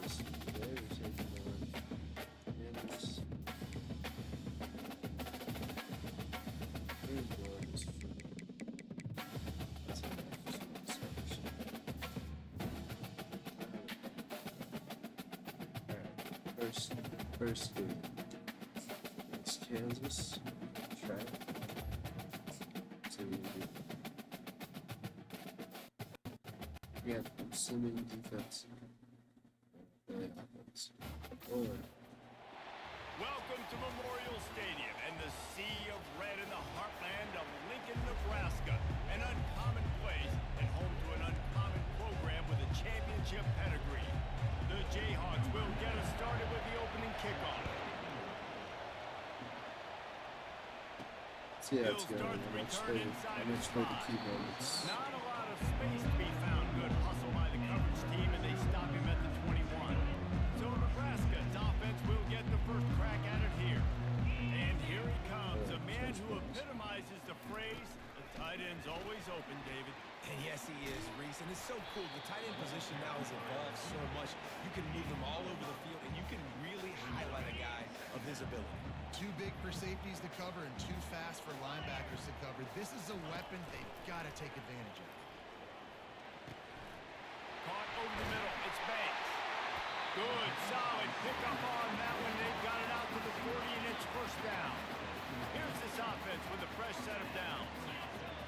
Kansas. They're taking on Kansas. Here's one is that's an interesting Alright, first game. It's Kansas. Try it. See what we do. We have Simmons defense. Offense. Welcome to Memorial Stadium and the sea of red in the heartland of Lincoln, Nebraska. An uncommon place and home to an uncommon program with a championship pedigree. The Jayhawks will get us started with the opening kickoff. See how it's going. I'm going to play the key moments. Not a lot of space to be found. Good hustle by the coverage team, and they stop him at the 21. So Nebraska's offense will get the first crack at it here. And here he comes, a man who epitomizes the phrase, the tight end's always open, David. And yes, he is, Reese. And it's so cool. The tight end position now has evolved so much. You can move him all over the field, and you can really highlight a guy of his ability. Too big for safeties to cover and too fast for linebackers to cover. This is a weapon they've got to take advantage of. Caught over the middle. It's Banks. Good, solid pickup on that one. They've got it out to the 40, and it's first down. Here's this offense with a fresh set of downs.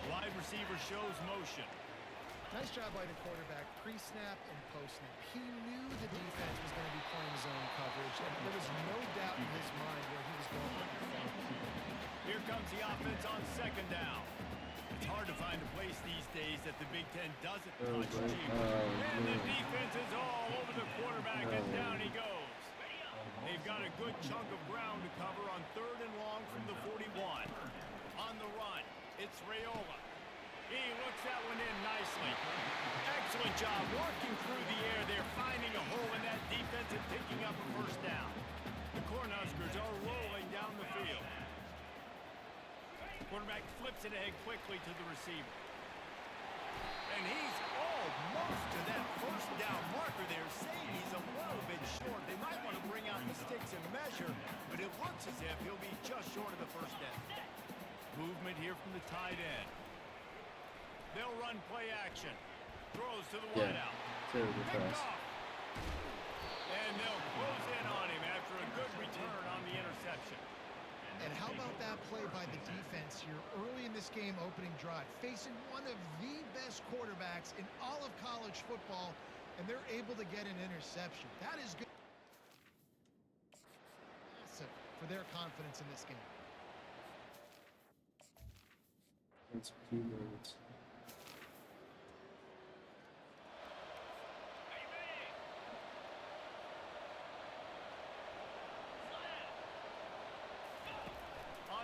Wide receiver shows motion. Nice job by the quarterback, pre-snap and post-snap. He knew the defense was going to be playing zone coverage, and there was no doubt in his mind where he was going with the front. Here comes the offense on second down. It's hard to find a place these days that the Big Ten doesn't touch deep. And the defense is all over the quarterback, and down he goes. They've got a good chunk of ground to cover on third and long from the 41. On the run, it's Raiola. He looks that one in nicely. Excellent job working through the air there, finding a hole in that defense and picking up a first down. The Cornhuskers are rolling down the field. Quarterback flips it ahead quickly to the receiver. And he's almost to that first down marker there, saying he's a little bit short. They might want to bring out the sticks and measure, but it looks as if he'll be just short of the first down. Movement here from the tight end. They'll run play action. Throws to the wideout. Picked off. And they'll close in on him after a good return on the interception. And how about that play by the defense here early in this game opening drive, facing one of the best quarterbacks in all of college football, and they're able to get an interception. That is good. Massive for their confidence in this game. That's a few moments.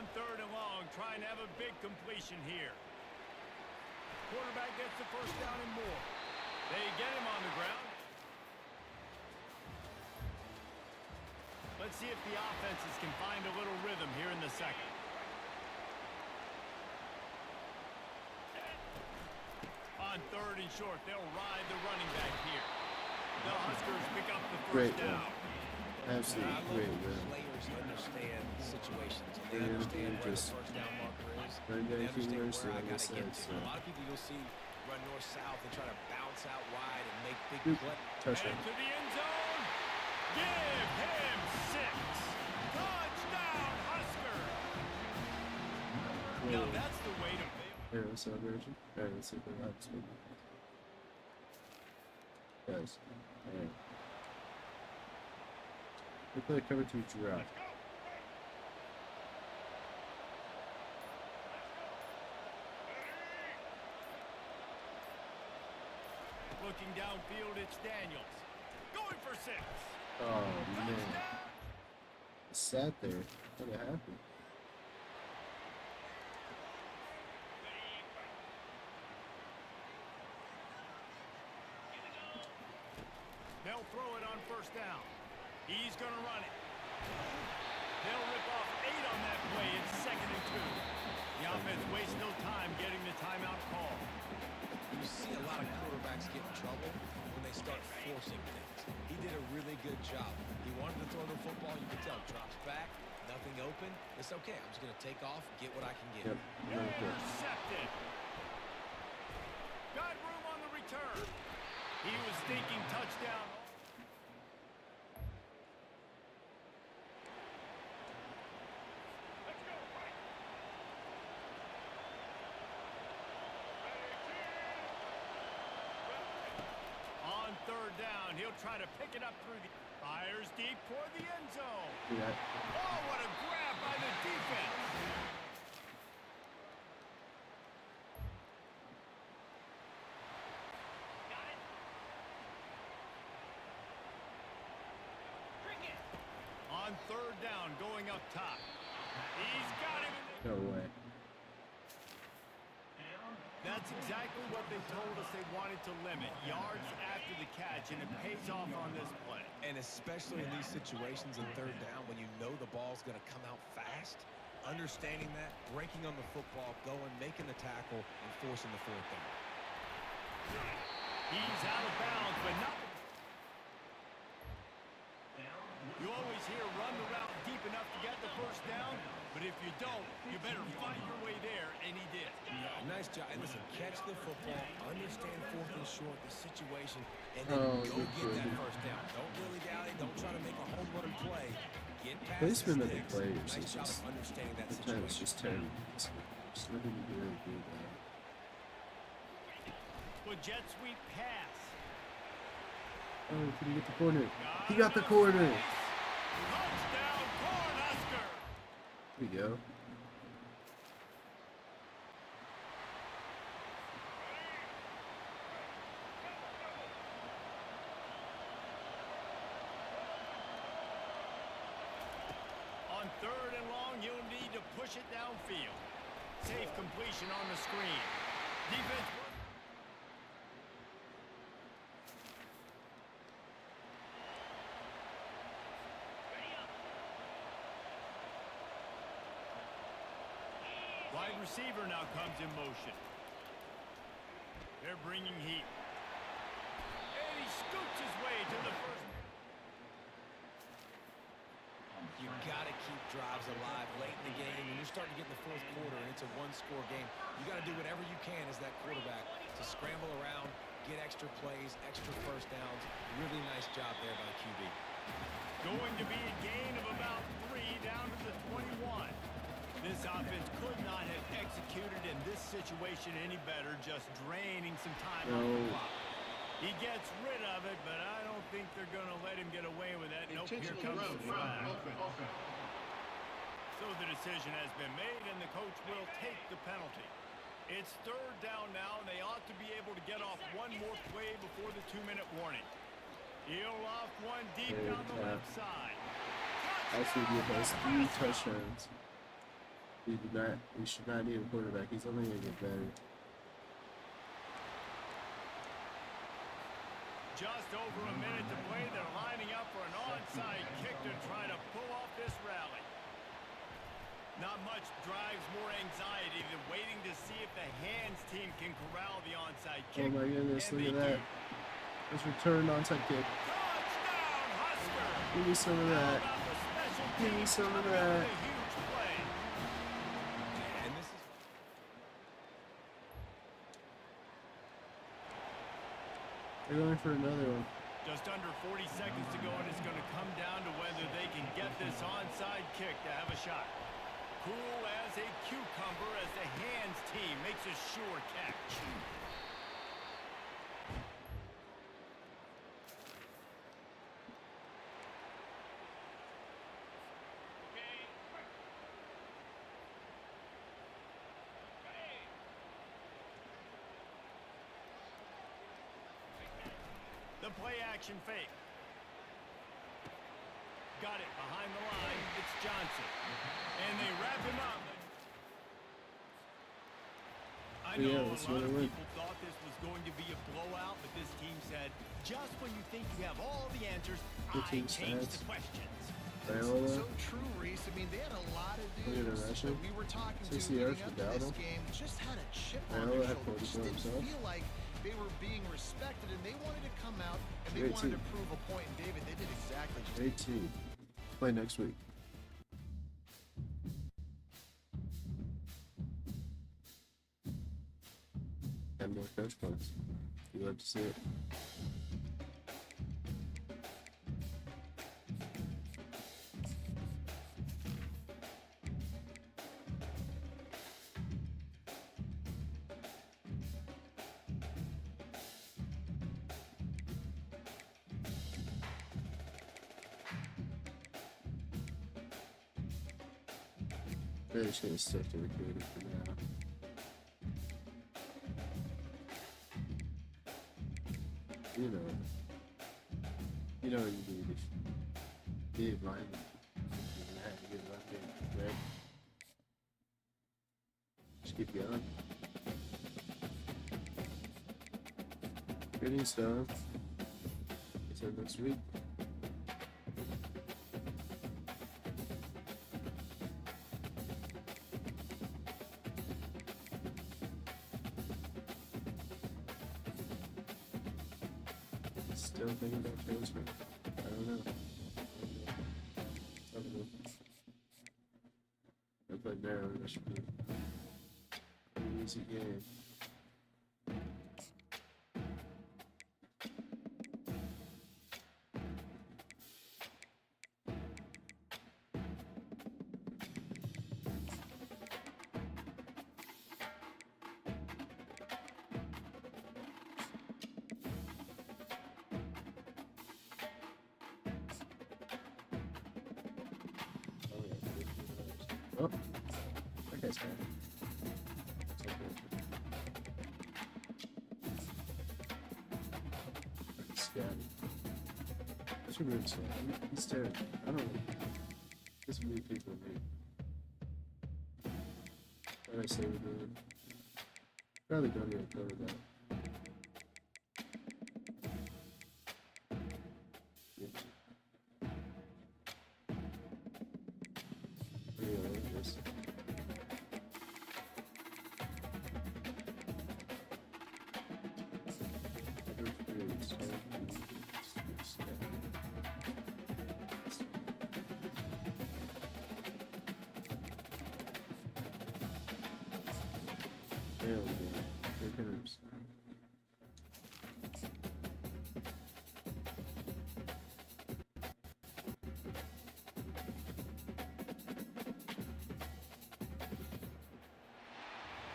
On third and long, trying to have a big completion here. Quarterback gets the first down and more. They get him on the ground. Let's see if the offenses can find a little rhythm here in the second. On third and short, they'll ride the running back here. The Huskers pick up the first down. Absolutely great win. Players understand situations. They understand where the first down marker is. They understand where I got to get to. A lot of people you'll see run north-south and try to bounce out wide and make big plays. Touchdown. And to the end zone. Give him 6. Touchdown, Husker. Now that's the way to play. Here, let's celebration. Alright, let's see if we're not speaking. Guys, alright. We play cover 2 drop. Looking downfield, it's Daniels. Going for 6. Oh, man. I sat there. What happened? They'll throw it on first down. He's going to run it. They'll rip off 8 on that play. It's 2nd and 2. The offense wastes no time getting the timeout call. You see a lot of quarterbacks get in trouble when they start forcing things. backs. He did a really good job. He wanted to throw the football. You could tell. Drops back. Nothing open. It's okay. I'm just going to take off, get what I can get. Yep. Intercepted. Got room on the return. He was thinking touchdown. Let's go, Mike. On third down, he'll try to pick it up through the... Fires deep toward the end zone. Yeah. Oh, what a grab by the defense. Got it. Cricket. On third down, going up top. He's got him. No way. That's exactly what they told us they wanted to limit. Yards after the catch, and it pays off on this play. And especially in these situations in third down when you know the ball's going to come out fast, understanding that, breaking on the football, going, making the tackle, and forcing the fourth down. He's out of bounds, but not... You always hear run the route deep enough to get the first down, but if you don't, you better fight your way there, and he did. Nice job. And listen, catch the football, understand fourth and short, the situation, and then go get that first down. Don't dilly-dally. Don't try to make a home run play. Get past Placement the of the sticks. players Nice is job just, of understanding that sometimes situation. just terrible. Just let him do that. But jet sweep pass. Oh, can he get the corner? He got the corner. Touchdown, Cornhusker. There we go. On third and long, you'll need to push it downfield. Safe completion on the screen. Defense. Wide receiver now comes in motion. They're bringing heat. And he scoots his way to the first. You got to keep drives alive late in the game. When you're starting to get in the fourth quarter and it's a one-score game, you got to do whatever you can as that quarterback to scramble around, get extra plays, extra first downs. Really nice job there by QB. Going to be a gain of about 3 down to the 21. This offense could not have executed in this situation any better, just draining some time on the clock. He gets rid of it, but I don't think they're going to let him get away with that. Nope, here comes the flag. So the decision has been made, and the coach will take the penalty. It's third down now, and they ought to be able to get off one more play before the 2-minute warning. He'll off one deep down the left side. Also, give us 3 touchdowns. We should not need a quarterback. He's only going to get better. Just over a minute to play. They're lining up for an onside kick to try to pull off this rally. Not much drives more anxiety than waiting to see if the hands team can corral the onside kick. Oh my goodness, And look at they that. Let's return onside kick. Touchdown, Husker! Give me some of that. How about the special Give me teams some of coming up that. with a huge play? And this is... They're going for another one. Just under 40 seconds to go, and it's going to come down to whether they can get this onside kick to have a shot. Cool as a cucumber as the hands team makes a sure catch. The play action fake. Got it behind the line. It's Johnson. And they wrap him up. I know a lot of people thought this was going to be a blowout, but this team said, just when you think you have all the answers, I changed the questions. So true, Reese. I mean, they had a lot of dudes that we were talking to leading up to this game just had a chip on their shoulders. Just didn't feel like they were being respected, and they wanted to come out and they wanted to prove a point. And David, they did exactly just 18. Play next week. And more coach points. You love to see it. Really just gonna stick to recruiting for now. You know what you need if you need lineman. You're gonna have to get left in, right? Just keep going. Good stuff. Until next week. Still thinking about transfer. I don't know. I played Maryland. That should be an easy game. Oh, that guy's bad. Scatty. That's what weird stuff. He's terrible. I don't know. This is weird people me. What I say we're doing. Probably don't even cover that.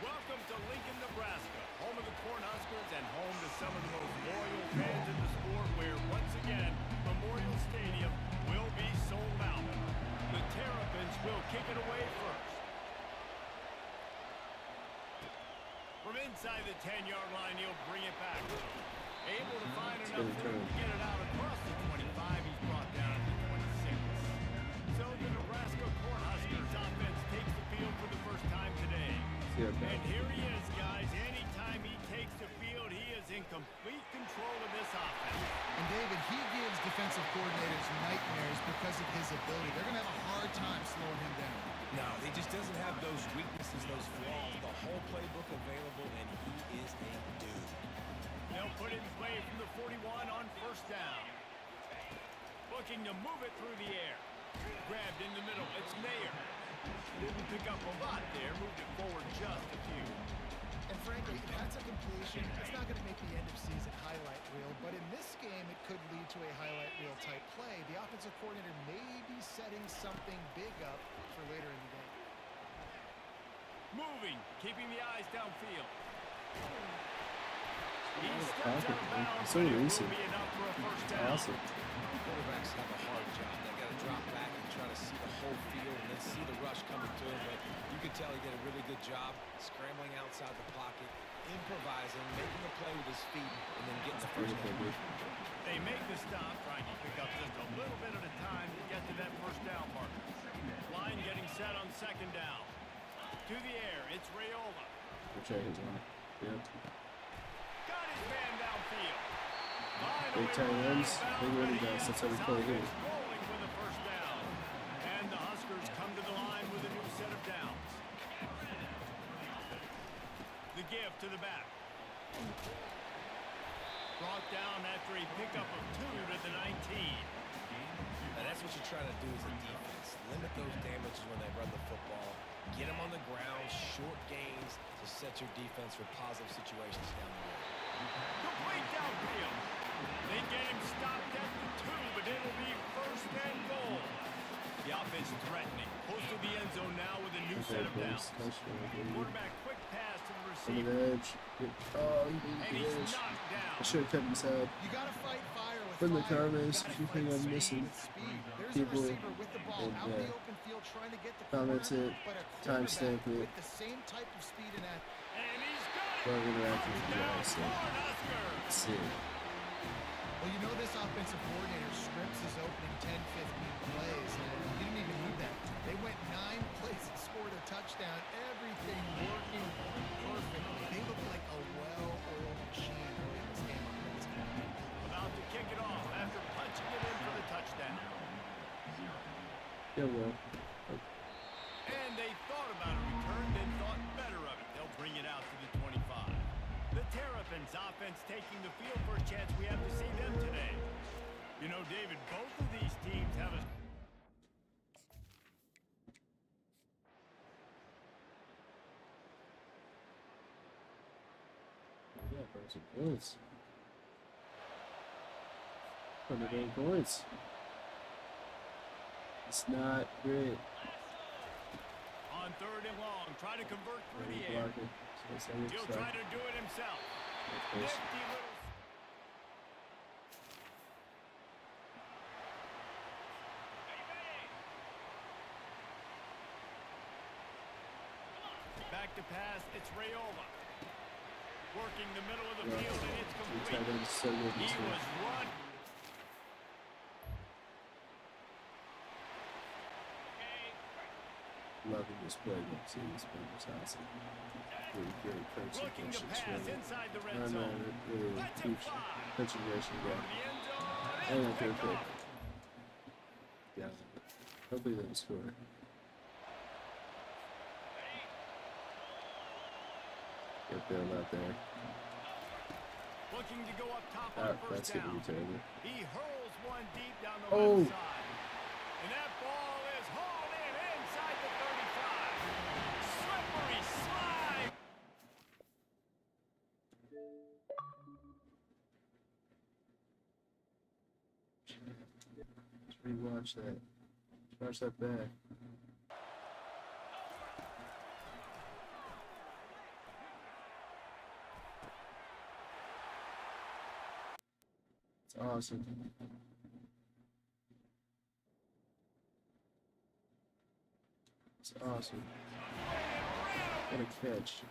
Welcome to Lincoln, Nebraska, home of the Cornhuskers and home to some of the most loyal fans in the sport, where once again, Memorial Stadium will be sold out. The Terrapins will kick it away first. From inside the 10-yard line, he'll bring it back. Able to find enough room to get it out across the 25. He's brought down to the 26. So the Nebraska Cornhuskers offense takes the field for the first time today. And here he is, guys. Anytime he takes the field, he is in complete control of this offense. And David, he gives defensive coordinators nightmares because of his ability. They're going to have a hard time slowing him down. No, he just doesn't have those weaknesses, those flaws. The whole playbook available, and he is a dude. They'll put it in play from the 41 on first down. Looking to move it through the air. Grabbed in the middle. It's Mayer. Didn't pick up a lot there. Moved it forward just a few. And frankly, that's a completion. It's not going to make the end of season highlight reel, but in this game, it could lead to a highlight reel type play. The offensive coordinator may be setting something big up for later in the game. Moving, keeping the eyes downfield. He steps out of bounds, so but it recent. will be enough for a first down. Awesome. Quarterbacks have a hard job. They got to drop back and try to see the whole field and then see the rush coming to him. But you can tell he did a really good job scrambling outside the pocket, improvising, making a play with his feet, and then getting the first down. They make the stop, trying to pick up just a little bit at a time to get to that first down marker. Line getting set on second down. To the air, it's Raiola. Yep. Got his man downfield. Big tight ends, big running backs. That's how we play here. Rolling with a first down. And the Huskers come to the line with a new set of downs. The give to the back. Brought down after a pickup of 2 to the 19. And that's what you're trying to do as a defense. Limit those damages when they run the football. Get them on the ground, short gains to set your defense for positive situations down the road. Complete downfield. They get him stopped at the 2, but it'll be first and goal. The offense threatening. Close to the end zone now with a new set of downs. Quarterback quick pass to the On receiver. the edge. Oh, he beat And the he's edge. knocked down. I should have kept his head. You got to fight fire with From the fire. comments, You gotta if you think fight I'm speed missing with speed. There's people, a receiver with the ball and, out in the open field trying to get the comments corner, it, but a timestamp quarterback it. with the same type of speed and that. And he's got it. Well, interact with you guys. So, Cornhusker. that's it. Well, you know this offensive coordinator scripts his opening 10, 15 plays, and he didn't even need that. They went 9 plays and scored a touchdown. Everything working perfectly. They look like a well-oiled machine early in this game offensively. About to kick it off after punching it in for the touchdown. Yeah, well. And they thought about a return, then thought better of it. They'll bring it out to the 25. The Terrapins offense taking the field. First chance we have to see them today. You know, David, both of these teams have a... Yeah, for some points. For the main points. It's not great. On 3rd and long, try to convert through the Great air. blocking. So it's like He'll try to do it himself. Of course. Nifty little... Back to pass, it's Rayola. Working the middle of the Yeah. field, and it's Two complete. tight ends, so good He this year. was run. Loving this play. See, this play was awesome. Really great coaching. Looking to pass Really. inside the red I know, zone. really Let's huge fly. concentration Go guy. to the end zone, And and a third pick pick. off. Yeah. Hopefully they can score. Get Bill out there. Looking to go up top on the That's first gonna down. be terrible. He hurls one deep down the Oh. left side. And that ball is hauled in inside the 35. Slippery slide. Let's rewatch that. Watch that back. It's awesome. It's awesome. What a catch.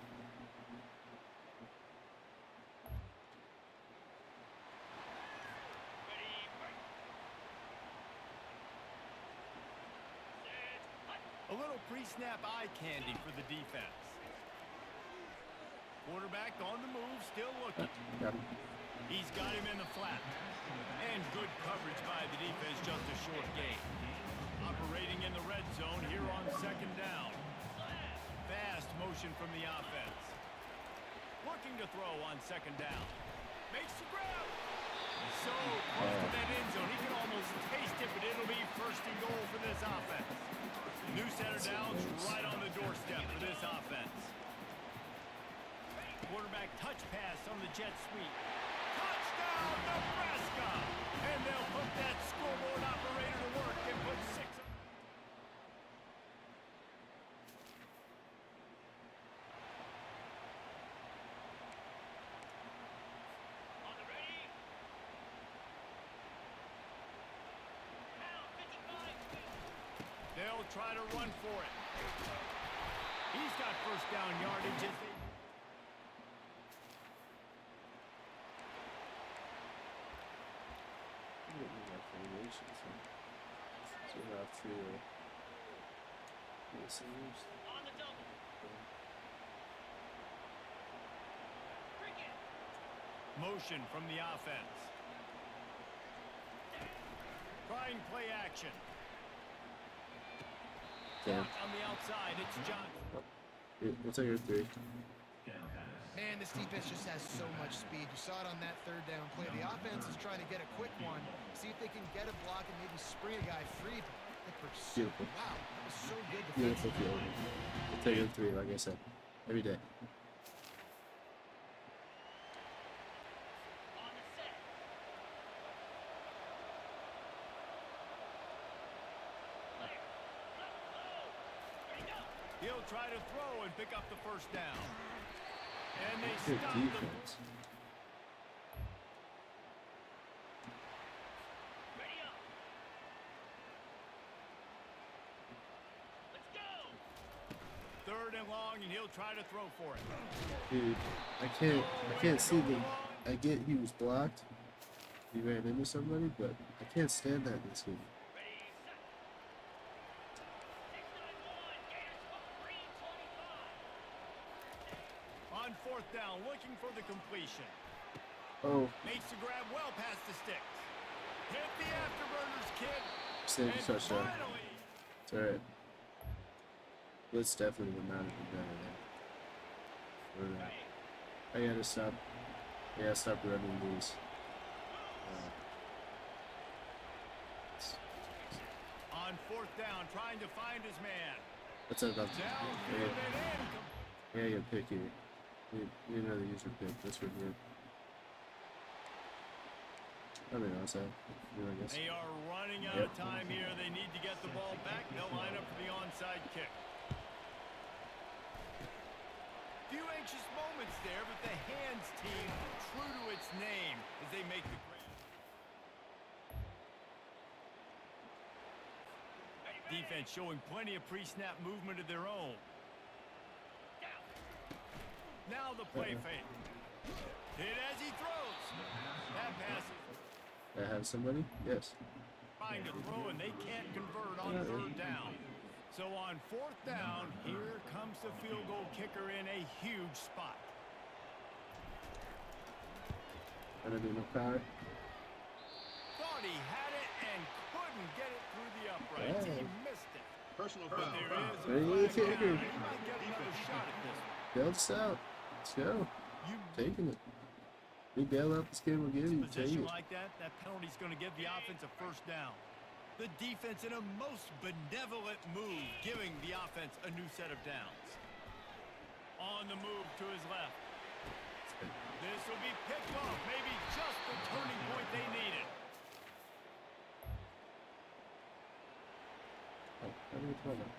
A little pre-snap eye candy for the defense. Quarterback on the move, still looking. Got him. He's got him in the flat. And good coverage by the defense, just a short gain. Operating in the red zone here on 2nd down. Fast motion from the offense. Looking to throw on 2nd down. Makes the grab. So close to that end zone. He can almost taste it, but it'll be 1st and goal for this offense. New set of downs right on the doorstep for this offense. Quarterback touch pass on the jet sweep. Touchdown, Nebraska! And they'll put that scoreboard operator to work and put 6 on. On the ready. They'll try to run for it. He's got 1st down yardage as they... I don't need that formation, so you have to listeners. On the double. Motion from the offense. Trying play action. Damn. On the outside, it's Johnson. We'll take your 3. Man, this defense just has so much speed. You saw it on that 3rd down play. offense is trying to get a quick one, see if they can get a block and maybe spring a guy free. The pursuit. Beautiful. Wow, that was so good Beautiful defensively. field. We'll take it 3, like I said, every day. He'll try to throw and pick up the first down. And they Good stop the defense. third and long, and he'll try to throw for it. Dude, I can't see the. I get he was blocked. He ran into somebody, but I can't stand that in this game. On fourth down, looking for the completion. Oh, Makes the grab well past the sticks. Hit the afterburners, kid. saved And the touchdown. finally, It's alright. Blitz definitely would not have been better there. I gotta stop. I gotta stop running these. on fourth down, trying to find his man. That's enough. Downfield and in. Yeah, get picky. You know the user pick. That's what we're. I mean, I guess. They are running out of time here. They need to get the ball back. They'll line up for the onside kick. Few anxious moments there, but the hands team, true to its name, as they make the grab. Defense showing plenty of pre-snap movement of their own. Now the play fake. Hit as he throws. That pass is I have somebody? Yes. trying to throw, and they can't convert on third down. So on fourth down, here comes the field goal kicker in a huge spot. I don't do no power. Thought he had it and couldn't get it through the uprights. He missed it. Personal But foul. there is a There you flag go, down. kicker. He might get another shot at this one. Bailed us out. Let's go. You Taking it. We bail out this game again. You take position it. like that penalty's going to give the offense a first down. The defense in a most benevolent move, giving the offense a new set of downs. On the move to his left. This will be picked off. Maybe just the turning point they needed. Oh, how do we call that?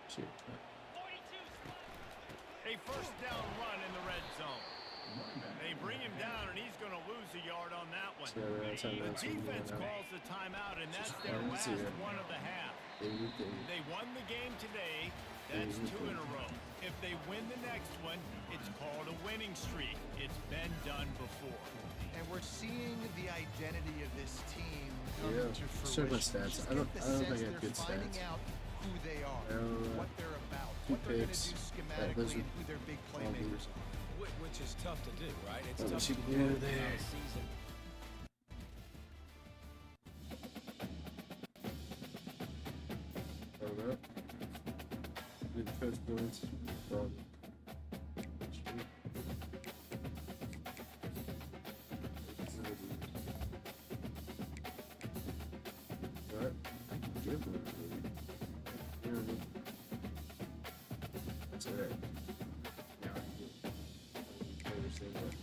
Shit. A first down run in the red zone. They bring him down, and he's going to lose a yard on that one. So that's how The that's when we defense went out. calls the timeout, and that's Just their fine to last see it. one of the half. Anything. They won the game today. That's two in a row. If they win the next one, it's called a winning streak. It's been done before. And we're seeing the identity of this team come Yeah. to Check my fruition. stats. Just I don't get the think I sense have good they're finding stats. out who they are, what they're about, Two what they're going to picks. do Those schematically, are and who their big all playmakers these. are. Which is tough to do, right? It's Oh, tough she to can do get her without there. a season. Hold up. Good first points. Well, What? I can give one. You know what I mean? That's alright. Now I can get. I understand that.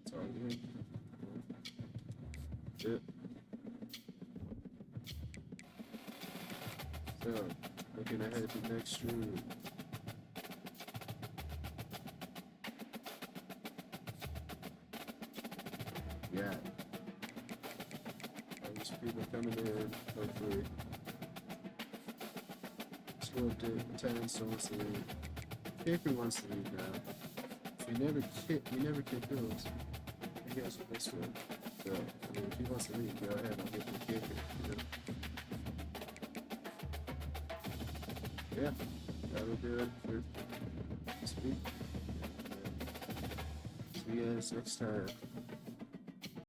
It's all good. Shit. So, looking ahead to next stream. Yeah. There's people coming in, hopefully. School update, attendance still wants to leave. Kicker wants to leave now. We never kick goals. He has a this one. So, I mean, if he wants to leave, go ahead, I'll get the kicker. You know? Yeah, that'll do it for this week. See you guys next time.